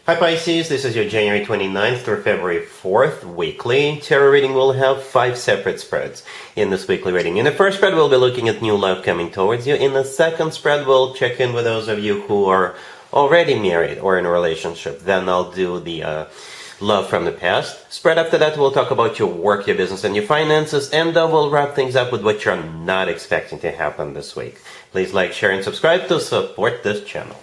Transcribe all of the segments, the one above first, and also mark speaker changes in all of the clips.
Speaker 1: Hi Pisces, this is your January 29th through February 4th weekly tarot reading. We'll have 5 separate spreads in this weekly reading. In the first spread, we'll be looking at new love coming towards you. In the second spread, we'll check in with those of you who are already married or in a relationship. Then I'll do the love from the past. Spread after that, we'll talk about your work, your business, and your finances. And we'll wrap things up with what you're not expecting to happen this week. Please like, share, and subscribe to support this channel.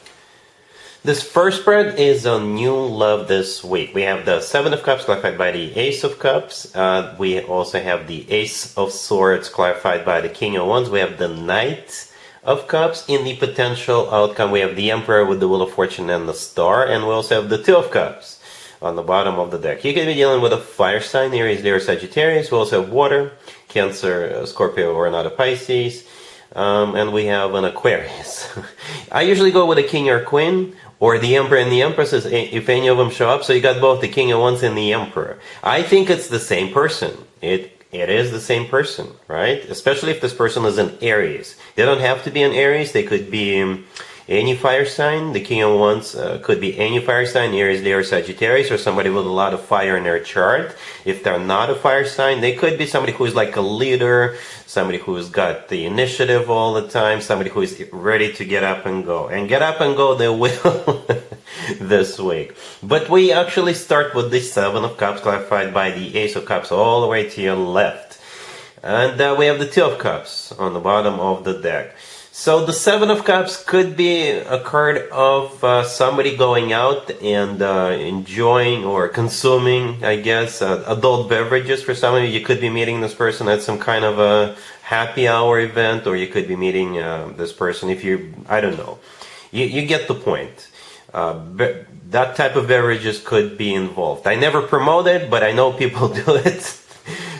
Speaker 1: This first spread is on new love this week. We have the Seven of Cups clarified by the Ace of Cups. We also have the Ace of Swords clarified by the King of Wands. We have the Knight of Cups. In the potential outcome, we have the Emperor with the Wheel of Fortune and the Star. And we also have the Two of Cups on the bottom of the deck. You could be dealing with a fire sign, Aries, Leo, Sagittarius. We also have water, Cancer, Scorpio, or another Pisces. And we have an Aquarius. I usually go with a King or Queen, or the Emperor and the Empress, if any of them show up. So you got both the King of Wands and the Emperor. I think it's the same person. It is the same person, right? Especially if this person is an Aries. They don't have to be an Aries. They could be any fire sign. The King of Wands could be any fire sign, Aries, Leo, or Sagittarius, or somebody with a lot of fire in their chart. If they're not a fire sign, they could be somebody who is like a leader, somebody who's got the initiative all the time, somebody who is ready to get up and go. And get up and go they will this week. But we actually start with the Seven of Cups clarified by the Ace of Cups all the way to your left. And we have the Two of Cups on the bottom of the deck. So the Seven of Cups could be a card of somebody going out and enjoying or consuming, I guess, adult beverages for some of you. You could be meeting this person at some kind of a happy hour event, or you could be meeting this person if you, I don't know. You get the point. That type of beverages could be involved. I never promote it, but I know people do it.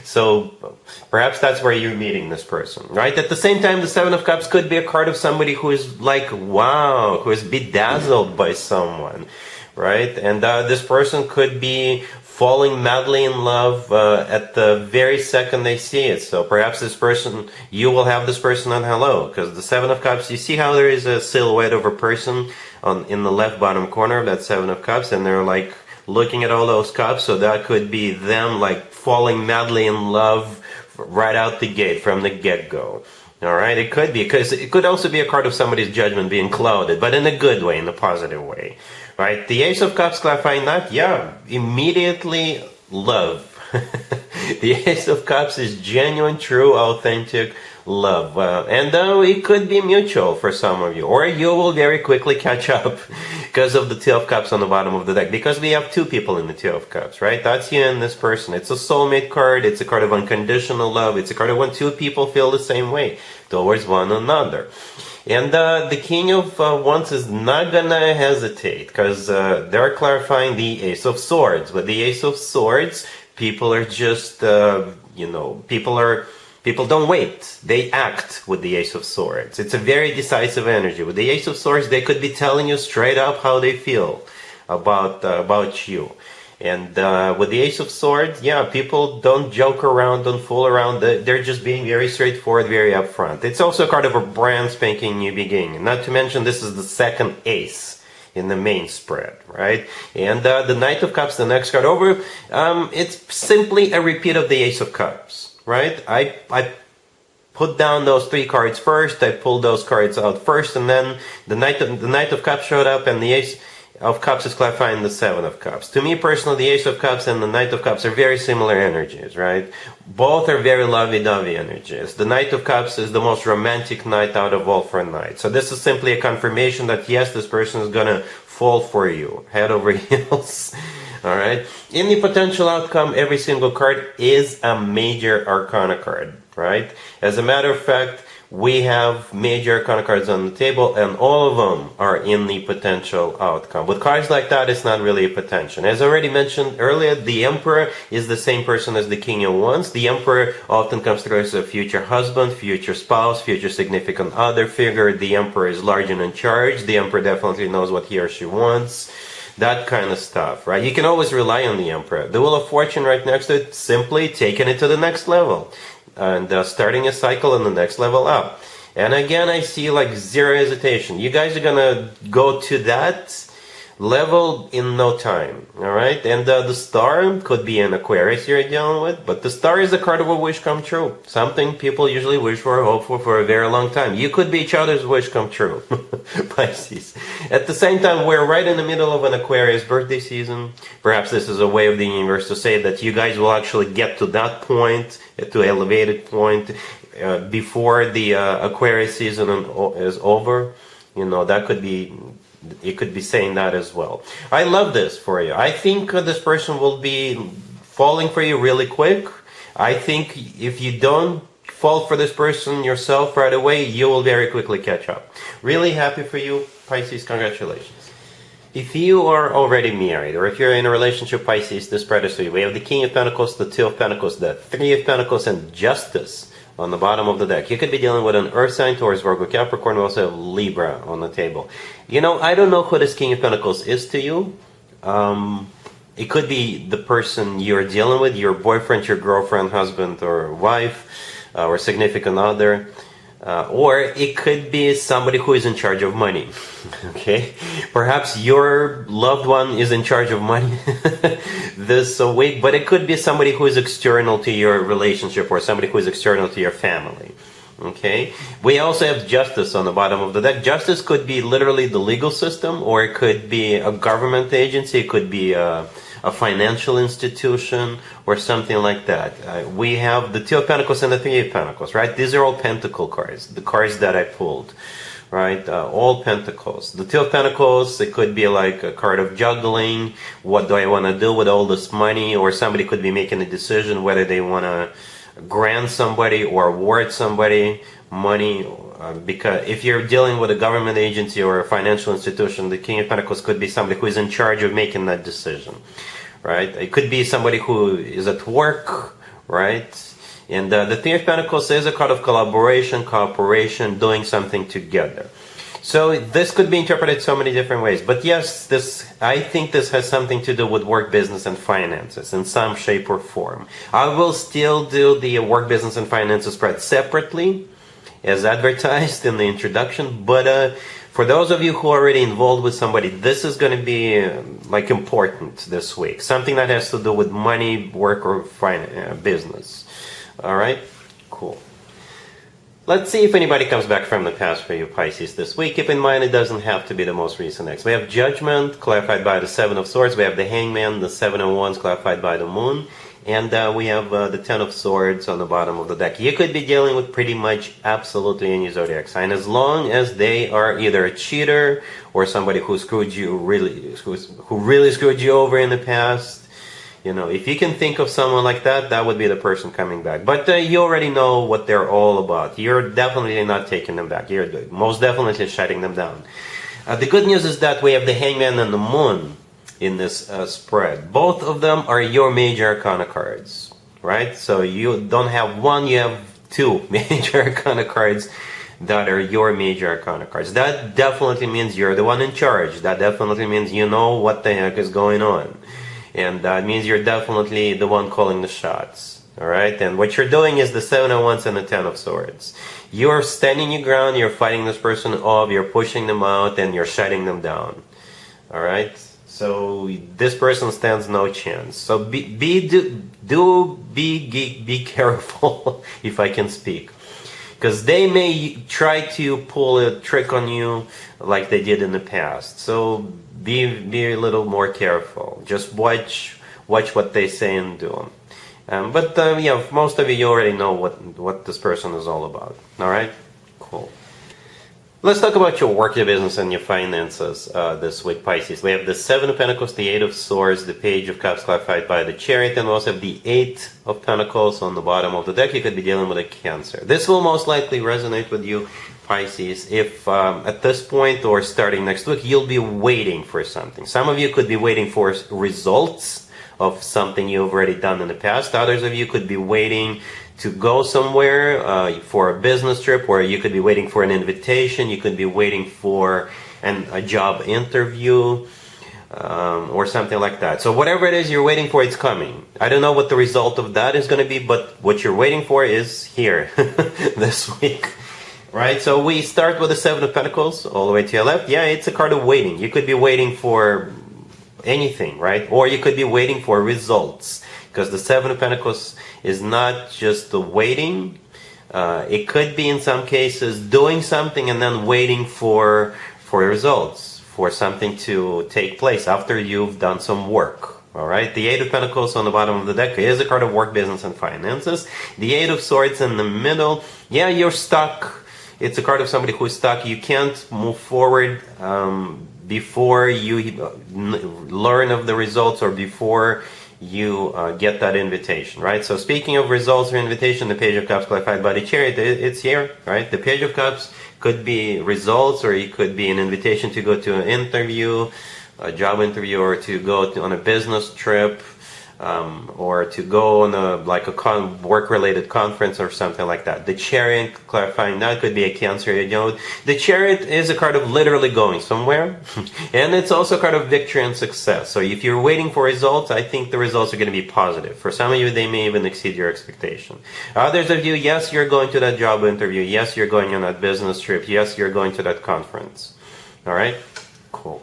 Speaker 1: So perhaps that's where you're meeting this person, right? At the same time, the Seven of Cups could be a card of somebody who is like, wow, who is bedazzled by someone, right? And this person could be falling madly in love at the very second they see it. So perhaps this person, you will have this person on hello, because the Seven of Cups, you see how there is a silhouette of a person in the left bottom corner of that Seven of Cups, and they're like looking at all those cups. So that could be them like falling madly in love right out the gate from the get-go. All right, it could be, because it could also be a card of somebody's judgment being clouded, but in a good way, in a positive way, right? The Ace of Cups clarifying that, yeah, immediately love. The Ace of Cups is genuine, true, authentic love, and it could be mutual for some of you, or you will very quickly catch up because of the Two of Cups on the bottom of the deck, because we have two people in the Two of Cups, right? That's you and this person. It's a soulmate card. It's a card of unconditional love. It's a card of when two people feel the same way towards one another. And the King of Wands is not gonna hesitate, because they're clarifying the Ace of Swords. With the Ace of Swords, people are just, people don't wait. They act with the Ace of Swords. It's a very decisive energy. With the Ace of Swords, they could be telling you straight up how they feel about you. And with the Ace of Swords, yeah, people don't joke around, don't fool around. They're just being very straightforward, very upfront. It's also a card of a brand spanking new beginning. Not to mention, this is the second ace in the main spread, right? And the Knight of Cups, the next card over, it's simply a repeat of the Ace of Cups, right? I put down those 3 cards first. I pulled those cards out first, and then the Knight of Cups showed up, and the Ace of Cups is clarifying the Seven of Cups. To me personally, the Ace of Cups and the Knight of Cups are very similar energies, right? Both are very lovey-dovey energies. The Knight of Cups is the most romantic knight out of all 4 knights. So this is simply a confirmation that yes, this person is gonna fall for you, head over heels. All right. In the potential outcome, every single card is a major arcana card, right? As a matter of fact, we have major arcana cards on the table, and all of them are in the potential outcome. With cards like that, it's not really a potential. As I already mentioned earlier, the Emperor is the same person as the King of Wands. The Emperor often comes through as a future husband, future spouse, future significant other figure. The Emperor is large and in charge. The Emperor definitely knows what he or she wants. That kind of stuff, right? You can always rely on the Emperor. The Wheel of Fortune right next to it, simply taking it to the next level. And starting a cycle and the next level up. And again, I see like zero hesitation. You guys are gonna go to that level in no time. All right, and the star could be an Aquarius you're dealing with, but the star is a card of a wish come true. Something people usually wish for or hope for a very long time. You could be each other's wish come true, Pisces. At the same time, we're right in the middle of an Aquarius birthday season. Perhaps this is a way of the universe to say that you guys will actually get to that point, to elevated point, before the Aquarius season is over. You know, that could be, it could be saying that as well. I love this for you. I think this person will be falling for you really quick. I think if you don't fall for this person yourself right away, you will very quickly catch up. Really happy for you, Pisces. Congratulations. If you are already married, or if you're in a relationship, Pisces, this spread is for you. We have the King of Pentacles, the Two of Pentacles, the Three of Pentacles, and Justice on the bottom of the deck. You could be dealing with an Earth sign, Taurus, Virgo, Capricorn. We also have Libra on the table. You know, I don't know who this King of Pentacles is to you. It could be the person you're dealing with, your boyfriend, your girlfriend, husband, or wife, or significant other. Or it could be somebody who is in charge of money. Okay? Perhaps your loved one is in charge of money this week, but it could be somebody who is external to your relationship, or somebody who is external to your family. Okay? We also have Justice on the bottom of the deck. Justice could be literally the legal system, or it could be a government agency, it could be a financial institution, or something like that. We have the Two of Pentacles and the Three of Pentacles, right? These are all Pentacle cards, the cards that I pulled, right? All Pentacles. The Two of Pentacles, it could be like a card of juggling. What do I want to do with all this money? Or somebody could be making a decision whether they want to grant somebody or award somebody money. Because if you're dealing with a government agency or a financial institution, the King of Pentacles could be somebody who is in charge of making that decision, right? It could be somebody who is at work, right? And the Three of Pentacles is a card of collaboration, cooperation, doing something together. So this could be interpreted so many different ways. But yes, I think this has something to do with work, business, and finances in some shape or form. I will still do the work, business, and finances spread separately, as advertised in the introduction, but for those of you who are already involved with somebody, this is going to be like important this week. Something that has to do with money, work, or business. All right, cool. Let's see if anybody comes back from the past for you, Pisces, this week. Keep in mind, it doesn't have to be the most recent ex. We have Judgment, clarified by the Seven of Swords. We have the Hangman, the Seven of Wands, clarified by the Moon. And we have the Ten of Swords on the bottom of the deck. You could be dealing with pretty much absolutely any zodiac sign, as long as they are either a cheater or somebody who screwed you who really screwed you over in the past. You know, if you can think of someone like that, that would be the person coming back. But you already know what they're all about. You're definitely not taking them back. You're most definitely shutting them down. The good news is that we have the Hangman and the Moon in this spread. Both of them are your major arcana cards, right? So you don't have one, you have two major arcana cards that are your major arcana cards. That definitely means you're the one in charge. That definitely means you know what the heck is going on. And that means you're definitely the one calling the shots. All right? And what you're doing is the Seven of Wands and the Ten of Swords. You're standing your ground, you're fighting this person off, you're pushing them out, and you're shutting them down. All right? So this person stands no chance. So be careful, if I can speak, because they may try to pull a trick on you like they did in the past. So be a little more careful. Just watch what they say and do. But yeah, most of you already know what this person is all about. All right, cool. Let's talk about your work, your business, and your finances this week, Pisces. We have the Seven of Pentacles, the Eight of Swords, the Page of Cups clarified by the Chariot, and we also have the Eight of Pentacles on the bottom of the deck. You could be dealing with a Cancer. This will most likely resonate with you, Pisces, if at this point or starting next week, you'll be waiting for something. Some of you could be waiting for results of something you've already done in the past. Others of you could be waiting to go somewhere for a business trip, or you could be waiting for an invitation, you could be waiting for a job interview, or something like that. So whatever it is you're waiting for, it's coming. I don't know what the result of that is going to be, but what you're waiting for is here this week. right? So we start with the Seven of Pentacles all the way to your left. Yeah, it's a card of waiting. You could be waiting for anything, right? Or you could be waiting for results, because the Seven of Pentacles is not just the waiting. It could be in some cases doing something and then waiting for results, for something to take place after you've done some work. All right, the Eight of Pentacles on the bottom of the deck is a card of work, business, and finances. The Eight of Swords in the middle, yeah, you're stuck. It's a card of somebody who's stuck. You can't move forward before you learn of the results, or before you get that invitation, right? So speaking of results or invitation, the Page of Cups clarified by the Chariot, it's here, right? The Page of Cups could be results, or it could be an invitation to go to an interview, a job interview, or to go on a business trip, or to go on a work-related conference or something like that. The Chariot, clarifying that, could be a Cancer. The Chariot is a card of literally going somewhere, and it's also a card of victory and success. So if you're waiting for results, I think the results are going to be positive. For some of you, they may even exceed your expectation. Others of you, yes, you're going to that job interview. Yes, you're going on that business trip. Yes, you're going to that conference. All right? Cool.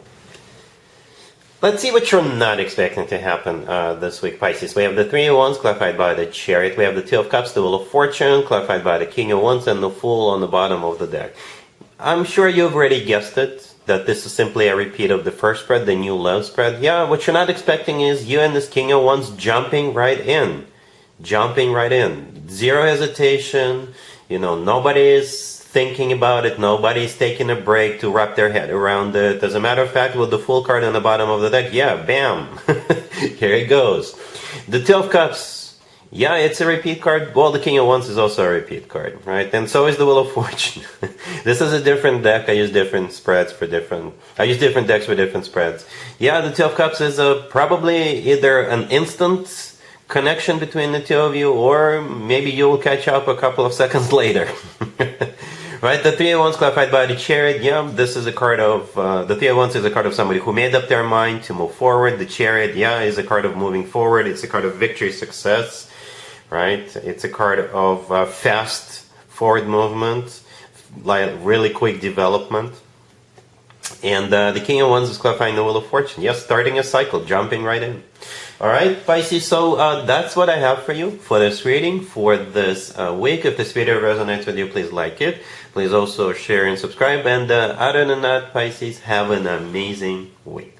Speaker 1: Let's see what you're not expecting to happen this week, Pisces. We have the Three of Wands clarified by the Chariot. We have the Two of Cups, the Wheel of Fortune clarified by the King of Wands, and the Fool on the bottom of the deck. I'm sure you've already guessed it, that this is simply a repeat of the first spread, the new love spread. Yeah, what you're not expecting is you and this King of Wands jumping right in. Jumping right in. Zero hesitation. Nobody is thinking about it. Nobody's taking a break to wrap their head around it. As a matter of fact, with the Fool card on the bottom of the deck, yeah, bam, here it goes. The Two of Cups, yeah, it's a repeat card. Well, the King of Wands is also a repeat card, right? And so is the Wheel of Fortune. This is a different deck. I use different decks for different spreads. Yeah, the Two of Cups is probably either an instant connection between the two of you, or maybe you'll catch up a couple of seconds later. Right, the Three of Wands clarified by the Chariot. Yeah, this is a card of the Three of Wands is a card of somebody who made up their mind to move forward. The Chariot, yeah, is a card of moving forward. It's a card of victory, success. Right, it's a card of fast forward movement, like really quick development. And the King of Wands is clarifying the Wheel of Fortune. Yes, starting a cycle, jumping right in. All right, Pisces, so that's what I have for you for this reading for this week. If this video resonates with you, please like it. Please also share and subscribe. And other than that, Pisces, have an amazing week.